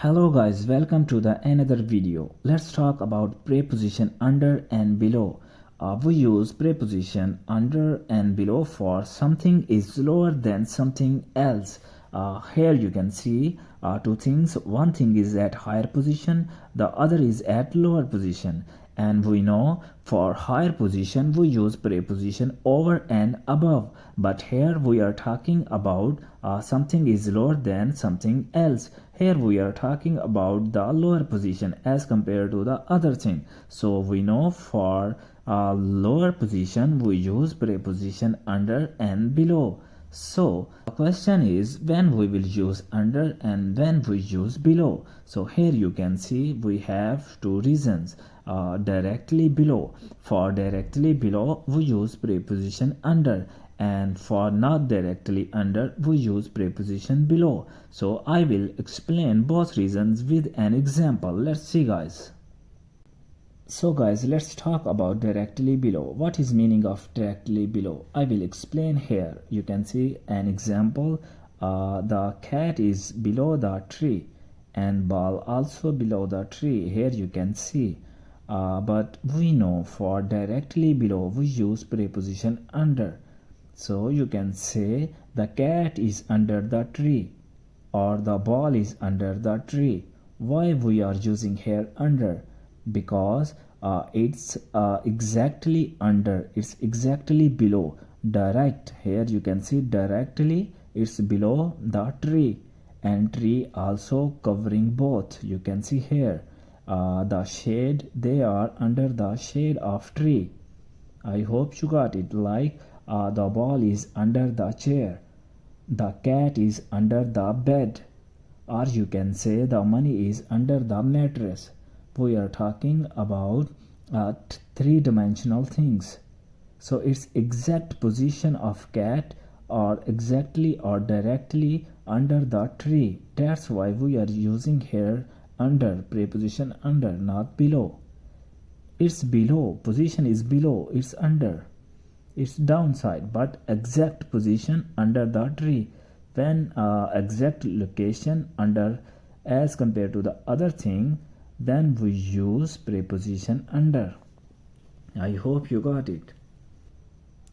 Hello guys, welcome to the another video. Let's talk about preposition under and below. We use preposition under and below for something is lower than something else. Here you can see two things. One thing is at higher position, the other is at lower position. And we know for higher position we use preposition over and above, but here we are talking about something is lower than something else. Here we are talking about the lower position as compared to the other thing. So we know for lower position we use preposition under and below. So the question is when we will use under and when we use below. So here you can see we have two reasons. Directly below. For directly below we use preposition under, and for not directly under we use preposition below. So I will explain both reasons with an example. Let's see guys. So guys, let's talk about directly below. What is meaning of directly below? I will explain here. You can see an example. The cat is below the tree and ball also below the tree. Here you can see. But we know for directly below we use preposition under. So you can say the cat is under the tree or the ball is under the tree. Why we are using here under? Because it's exactly under, it's exactly below. Direct, here you can see directly it's below the tree, and tree also covering both. You can see here the shade, they are under the shade of tree. I hope you got it. Like the ball is under the chair, the cat is under the bed, or you can say the money is under the mattress. We are talking about three-dimensional things. So its exact position of cat or exactly or directly under the tree. That's why we are using here under, preposition under, not below. It's below, position is below, it's under, it's downside, but exact position under the tree. When exact location under as compared to the other thing, then we use preposition under. I hope you got it.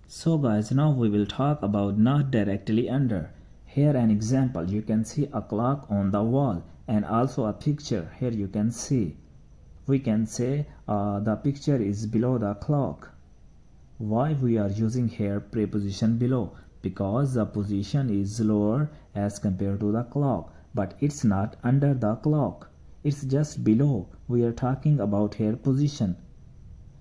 So guys, now we will talk about not directly under. Here an example. You can see a clock on the wall and also a picture. Here you can see. We can say the picture is below the clock. Why we are using here preposition below? Because the position is lower as compared to the clock, but it's not under the clock. It's just below. We are talking about here position.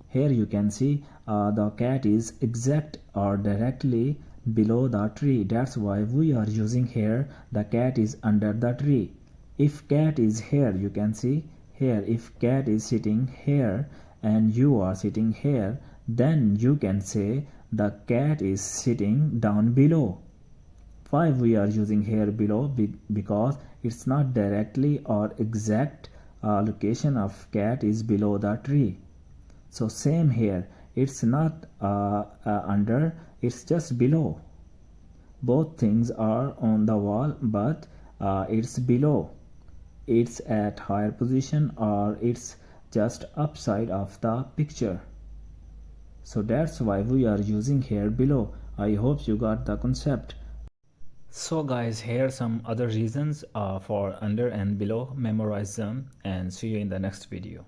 Here you can see the cat is exact or directly below the tree. That's why we are using here the cat is under the tree. If cat is here, you can see here, if cat is sitting here and you are sitting here, then you can say the cat is sitting down below. Why we are using here below? Because it's not directly or exact location of cat is below the tree. So same here, it's not under, it's just below. Both things are on the wall, but it's below. It's at higher position or it's just upside of the picture. So that's why we are using here below. I hope you got the concept. So guys, here are some other reasons for under and below. Memorize them and see you in the next video.